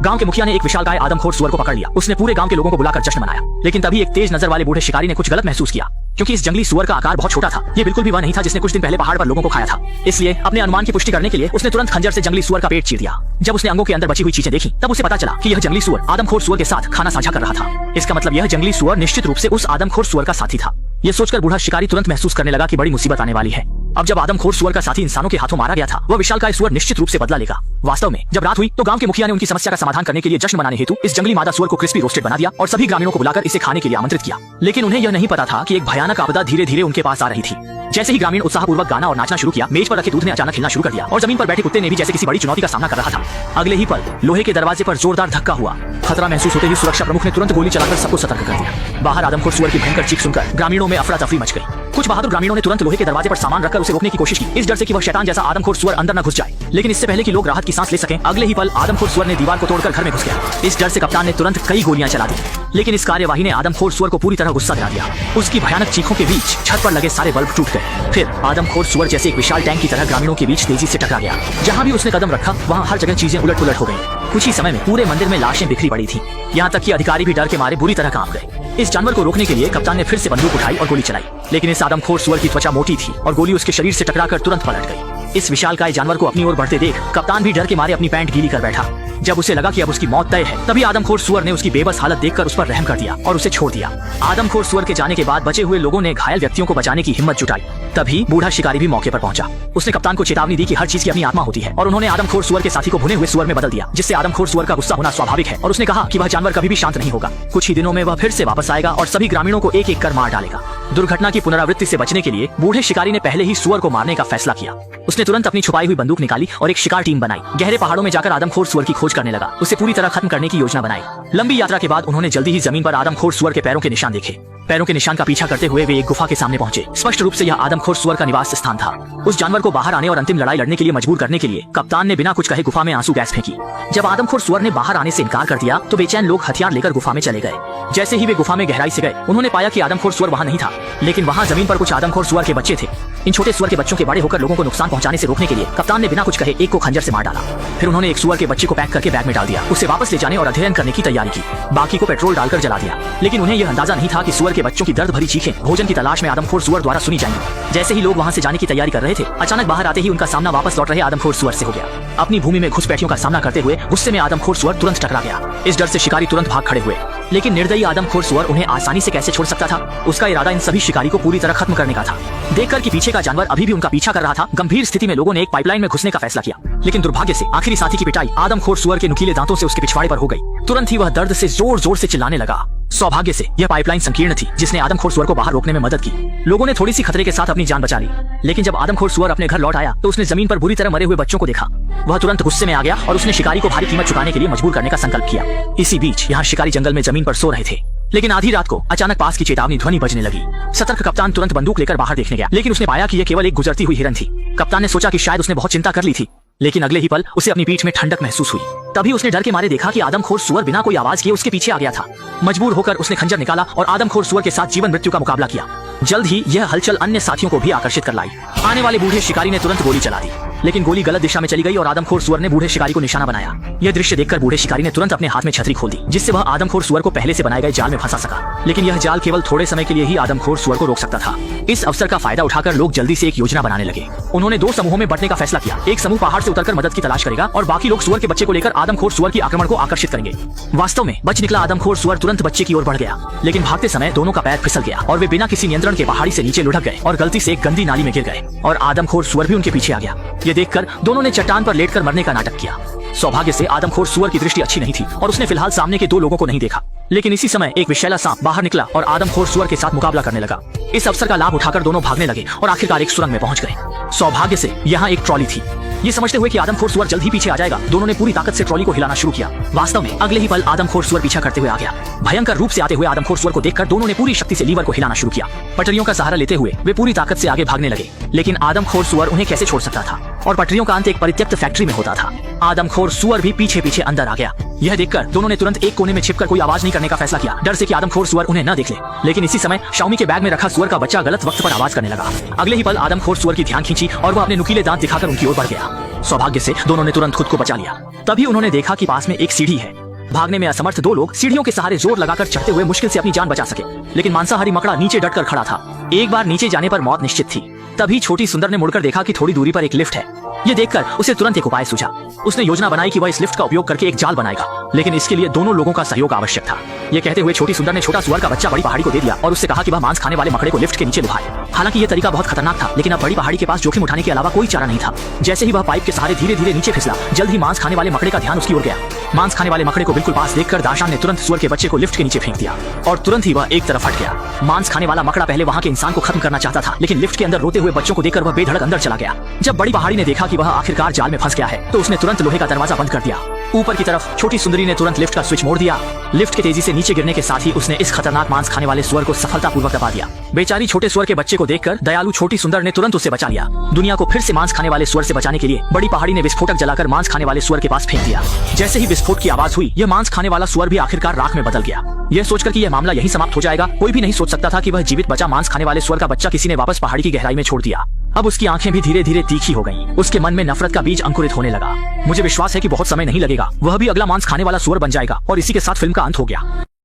गांव के मुखिया ने एक विशालकाय आदमखोर सुअर को पकड़ लिया। उसने पूरे गांव के लोगों को बुलाकर जश्न मनाया। लेकिन तभी एक तेज नजर वाले बूढ़े शिकारी ने कुछ गलत महसूस किया, क्योंकि इस जंगली सुअर का आकार बहुत छोटा था। ये बिल्कुल भी वह नहीं था जिसने कुछ दिन पहले पहाड़ पर लोगों को खाया था। इसलिए अपने अनुमान की पुष्टि करने के लिए उसने तुरंत खंजर से जंगली सुअर का पेट चीर दिया। जब उसने अंगों के अंदर बची हुई चीजें देखी, तब उसे पता चला कि यह जंगली सुअर आदमखोर सुअर के साथ खाना साझा कर रहा था। इसका मतलब यह जंगली सुअर निश्चित रूप से उस आदमखोर सुअर का साथी था। यह सोचकर बूढ़ा शिकारी तुरंत महसूस करने लगा कि बड़ी मुसीबत आने वाली है। अब जब आदमखोर सुअर का साथी इंसानों के हाथों मारा गया था, वह विशालकाय सुअर निश्चित रूप से बदला लेगा। वास्तव में जब रात हुई तो गांव के मुखिया ने उनकी समस्या का समाधान करने के लिए जश्न मनाने हेतु इस जंगली मादा सुअर को क्रिस्पी रोस्टेड बना दिया और सभी ग्रामीणों को बुलाकर इसे खाने के लिए आमंत्रित किया। लेकिन उन्हें यह नहीं पता था कि एक भयानक आपदा धीरे धीरे उनके पास आ रही थी। जैसे ही ग्रामीण उत्साहपूर्वक गाना और नाचना शुरू किया, मेज पर रखे दूध ने अचानक हिलना शुरू कर दिया और जमीन पर बैठे कुत्ते ने भी जैसे किसी बड़ी चुनौती का सामना कर रहा था। अगले ही पल लोहे के दरवाजे पर जोरदार धक्का हुआ। खतरा महसूस होते ही सुरक्षा प्रमुख ने तुरंत गोली चलाकर सबको सतर्क कर दिया। बाहर आदमखोर सुअर की भयंकर चीख सुनकर ग्रामीणों में अफरा तफरी मच गई। कुछ बहादुर ग्रामीणों ने तुरंत लोहे के दरवाजे पर सामान रखकर उसे रोकने की कोशिश की, इस डर से कि वह शैतान जैसा आदमखोर सुअर अंदर न घुस जाए। लेकिन इससे पहले कि लोग राहत की सांस ले सकें, अगले ही पल आदमखोर सुअर ने दीवार को तोड़कर घर में घुस गया। इस डर से कप्तान ने तुरंत कई गोलियां चला दी, लेकिन इस कार्यवाही ने आदमखोर सुअर को पूरी तरह गुस्सा दिला दिया। उसकी भयानक चीखों के बीच छत पर लगे सारे बल्ब टूट गए। फिर आदमखोर सुअर जैसे एक विशाल टैंक की तरह ग्रामीणों के बीच तेजी से टकरा गया। जहां भी उसने कदम रखा, वहां हर जगह चीजें उलट पुलट हो गई। कुछ ही समय में पूरे मंदिर में लाशें बिखरी पड़ी थी। यहाँ तक कि अधिकारी भी डर के मारे बुरी तरह कांप गए। इस जानवर को रोकने के लिए कप्तान ने फिर से बंदूक उठाई और गोली चलाई, लेकिन इस आदमखोर सुअर की त्वचा मोटी थी और गोली उसके शरीर से टकराकर तुरंत पलट गई। इस विशालकाय जानवर को अपनी ओर बढ़ते देख कप्तान भी डर के मारे अपनी पैंट गीली कर बैठा। जब उसे लगा कि अब उसकी मौत तय है, तभी आदमखोर सुअर ने उसकी बेबस हालत देखकर उस पर रहम कर दिया और उसे छोड़ दिया। आदमखोर सुअर के जाने के बाद बचे हुए लोगों ने घायल व्यक्तियों को बचाने की हिम्मत जुटाई। तभी बूढ़ा शिकारी भी मौके पर पहुंचा। उसने कप्तान को चेतावनी दी कि हर चीज की अपनी आत्मा होती है और उन्होंने आदमखोर सुअर के साथी को भुने हुए सुअर में बदल दिया, जिससे आदमखोर सुअर का गुस्सा होना स्वाभाविक है। और उसने कहा कि वह जानवर कभी भी शांत नहीं होगा। कुछ ही दिनों में वह फिर से वापस आएगा और सभी ग्रामीणों को एक एक कर मार डालेगा। दुर्घटना की पुनरावृत्ति से बचने के लिए बूढ़े शिकारी ने पहले ही सुअर को मारने का फैसला किया। उसने तुरंत अपनी छुपाई हुई बंदूक निकाली और एक शिकार टीम बनाई। गहरे पहाड़ों में जाकर आदमखोर सुअर की खोज करने लगा। उसे पूरी तरह खत्म करने की योजना बनाई। लंबी यात्रा के बाद उन्होंने जल्दी ही जमीन पर आदमखोर सुअर के पैरों के निशान देखे। पैरों के निशान का पीछा करते हुए वे एक गुफा के सामने पहुंचे। स्पष्ट रूप से यह आदमखोर सुअर का निवास स्थान था। उस जानवर को बाहर आने और अंतिम लड़ाई लड़ने के लिए मजबूर करने के लिए कप्तान ने बिना कुछ कहे गुफा में आंसू गैस फेंकी। जब आदमखोर सुअर ने बाहर आने से इनकार कर दिया, तो बेचैन लोग हथियार लेकर गुफा में चले गए। जैसे ही वे गुफा में गहराई से गए, उन्होंने पाया कि आदमखोर सुअर वहां नहीं था, लेकिन वहां जमीन पर कुछ आदमखोर सुअर के बच्चे थे। इन छोटे सुअर के बच्चों के बड़े होकर लोगों को नुकसान पहुंचाने से रोकने के लिए कप्तान ने बिना कुछ कहे एक को खंजर से मार डाला। फिर उन्होंने एक सुअर के बच्चे को पैक करके बैग में डाल दिया। उसे वापस ले जाने और अध्ययन करने की तैयारी की। बाकी को पेट्रोल डालकर जला दिया। लेकिन उन्हें यह अंदाजा नहीं था कि सुअर के बच्चों की दर्द भरी चीखें भोजन की तलाश में आदमखोर सुअर द्वारा सुनी जाएंगी। जैसे ही लोग वहां से जाने की तैयारी कर रहे थे, अचानक बाहर आते ही उनका सामना वापस लौट रहे आदमखोर सुअर से हो गया। अपनी भूमि में घुसपैठियों का सामना करते हुए गुस्से में आदमखोर सुअर तुरंत टकरा गया। इस डर से शिकारी तुरंत भाग खड़े हुए, लेकिन निर्दयी आदमखोर सुअर उन्हें आसानी से कैसे छोड़ सकता था। उसका इरादा इन सभी शिकारी को पूरी तरह खत्म करने का था। देखकर कि पीछे का जानवर अभी भी उनका पीछा कर रहा था, गंभीर स्थिति में लोगों ने एक पाइपलाइन में घुसने का फैसला किया। लेकिन दुर्भाग्य से आखिरी साथी की पिटाई आदमखोर सुअर के नुकीले दांतों से उसके पिछवाड़े पर हो गई। तुरंत ही वह दर्द से जोर जोर से चिल्लाने लगा। सौभाग्य से यह पाइपलाइन संकीर्ण थी, जिसने आदमखोर सुअर को बाहर रोकने में मदद की। लोगों ने थोड़ी सी खतरे के साथ अपनी जान बचा ली, लेकिन जब आदमखोर सुअर अपने घर लौट आया तो उसने जमीन पर बुरी तरह मरे हुए बच्चों को देखा। वह तुरंत गुस्से में आ गया और उसने शिकारी को भारी कीमत चुकाने के लिए मजबूर करने का संकल्प किया। इसी बीच यहाँ शिकारी जंगल में जमीन पर सो रहे थे, लेकिन आधी रात को अचानक पास की चेतावनी ध्वनि बजने लगी। सतर्क कप्तान तुरंत बंदूक लेकर बाहर देखने गया, लेकिन उसने पाया कि यह केवल एक गुजरती हुई हिरन थी। कप्तान ने सोचा कि शायद उसने बहुत चिंता कर ली थी, लेकिन अगले ही पल उसे अपनी पीठ में ठंडक महसूस हुई। तभी उसने डर के मारे देखा कि आदमखोर सुअर बिना कोई आवाज किए उसके पीछे आ गया था। मजबूर होकर उसने खंजर निकाला और आदमखोर सुअर के साथ जीवन मृत्यु का मुकाबला किया। जल्द ही यह हलचल अन्य साथियों को भी आकर्षित कर लाई। आने वाले बूढ़े शिकारी ने तुरंत गोली चला दी, लेकिन गोली गलत दिशा में चली गई और आदमखोर सुअर ने बूढ़े शिकारी को निशाना बनाया। यह दृश्य देखकर बूढ़े शिकारी ने तुरंत अपने हाथ में छतरी खोल दी, जिससे वह आदमखोर सुअर को पहले से बनाए गए जाल में फंसा सका। लेकिन यह जाल केवल थोड़े समय के लिए ही आदमखोर सुअर को रोक सकता था। इस अवसर का फायदा उठाकर लोग जल्दी से एक योजना बनाने लगे। उन्होंने दो समूहों में बंटने का फैसला किया। एक समूह पहाड़ से उतरकर मदद की तलाश करेगा और बाकी लोग सुअर के बच्चे को लेकर आदमखोर सुअर की आक्रमण को आकर्षित करेंगे। वास्तव में बच निकला आदमखोर सुअर तुरंत बच्चे की ओर बढ़ गया, लेकिन भागते समय दोनों का पैर फिसल गया और वे बिना किसी नियंत्रण के पहाड़ी से नीचे लुढ़क गए और गलती से एक गंदी नाली में गिर गए और आदमखोर सुअर भी उनके पीछे आ गया। ये देखकर दोनों ने चट्टान पर लेटकर मरने का नाटक किया। सौभाग्य से आदमखोर सुअर की दृष्टि अच्छी नहीं थी और उसने फिलहाल सामने के दो लोगों को नहीं देखा। लेकिन इसी समय एक विषैला सांप बाहर निकला और आदमखोर सुअर के साथ मुकाबला करने लगा। इस अवसर का लाभ उठाकर दोनों भागने लगे और आखिरकार एक सुरंग में पहुंच गए। सौभाग्य से यहाँ एक ट्रॉली थी। ये समझते हुए कि आदमखोर सुअर जल्द ही पीछे आ जाएगा, दोनों ने पूरी ताकत से ट्रॉली को हिलाना शुरू किया। वास्तव में अगले ही पल आदमखोर सुअर पीछा करते हुए आ गया। भयंकर रूप से आते हुए आदमखोर सुअर को देखकर दोनों ने पूरी शक्ति से लीवर को हिलाना शुरू किया। पटरियों का सहारा लेते हुए वे पूरी ताकत से आगे भागने लगे, लेकिन आदमखोर सुअर उन्हें कैसे छोड़ सकता था। और पटरियों का अंत एक परित्यक्त फैक्ट्री में होता था। आदमखोर सुअर भी पीछे पीछे अंदर आ गया। यह देखकर दोनों ने तुरंत एक कोने में छिपकर कोई आवाज नहीं करने का फैसला किया, डर से कि आदमखोर सुअर उन्हें न देख ले। लेकिन इसी समय शाओमी के बैग में रखा सुअर का बच्चा गलत वक्त पर आवाज करने लगा। अगले ही पल आदमखोर सुअर की ध्यान खींची और वह अपने नुकीले दांत दिखाकर उनकी ओर बढ़ गया। सौभाग्य से दोनों ने तुरंत खुद को बचा लिया। तभी उन्होंने देखा कि पास में एक सीढ़ी है। भागने में असमर्थ दो लोग सीढ़ियों के सहारे जोर लगाकर चढ़ते हुए मुश्किल से अपनी जान बचा सके, लेकिन मांसाहारी मकड़ा नीचे डटकर खड़ा था। एक बार नीचे जाने पर मौत निश्चित थी। तभी छोटी सुंदर ने मुड़कर देखा कि थोड़ी दूरी पर एक लिफ्ट है। ये देखकर उसे तुरंत एक उपाय सूझा। उसने योजना बनाई कि वह इस लिफ्ट का उपयोग करके एक जाल बनाएगा, लेकिन इसके लिए दोनों लोगों का सहयोग आवश्यक था। ये कहते हुए छोटी सुंदर ने छोटा सुअर का बच्चा बड़ी पहाड़ी को दे दिया और उससे कहा कि वह मांस खाने वाले मकड़े को लिफ्ट के नीचे लुभाए। हालांकि यह तरीका बहुत खतरनाक था, लेकिन अब बड़ी पहाड़ी के पास जोखिम उठाने के अलावा कोई चारा नहीं था। जैसे ही वह पाइप के सहारे धीरे धीरे नीचे फिसला, जल्द ही मांस खाने वाले मकड़े का ध्यान उसकी ओर गया। मांस खाने वाले मकड़े को बिल्कुल पास देखकर दाशान ने तुरंत सुअर के बच्चे को लिफ्ट के नीचे फेंक दिया और तुरंत ही वह एक तरफ हट गया। मांस खाने वाला मकड़ा पहले वहां के इंसान को खत्म करना चाहता था, लेकिन लिफ्ट के अंदर रोते हुए बच्चों को देखकर वह बेधड़क अंदर चला गया। जब बड़ी पहाड़ी ने देखा कि वह आखिरकार जाल में फंस गया है, तो उसने तुरंत लोहे का दरवाजा बंद कर दिया। ऊपर की तरफ छोटी सुंदरी ने तुरंत लिफ्ट का स्विच मोड़ दिया। लिफ्ट के तेजी से नीचे गिरने के साथ ही उसने इस खतरनाक मांस खाने वाले सुअर को सफलतापूर्वक दबा दिया। बेचारी छोटे सुअर के बच्चे को देखकर दयालु छोटी सुंदर ने तुरंत उसे बचा लिया। दुनिया को फिर से मांस खाने वाले सुअर से बचाने के लिए बड़ी पहाड़ी ने विस्फोटक जलाकर मांस खाने वाले सुअर के पास फेंक दिया। जैसे ही विस्फोट की आवाज हुई, यह मांस खाने वाला सुअर भी आखिरकार राख में बदल गया। यह सोचकर कि यह मामला यहीं समाप्त हो जाएगा, कोई भी नहीं सोच सकता था कि वह जीवित बचा मांस खाने वाले सुअर का बच्चा किसी ने वापस पहाड़ी की गहराई में छोड़ दिया। अब उसकी आंखें भी धीरे धीरे तीखी हो गईं। उसके मन में नफरत का बीज अंकुरित होने लगा। मुझे विश्वास है कि बहुत समय नहीं लगेगा, वह भी अगला मांस खाने वाला सुअर बन जाएगा और इसी के साथ फिल्म का अंत हो गया।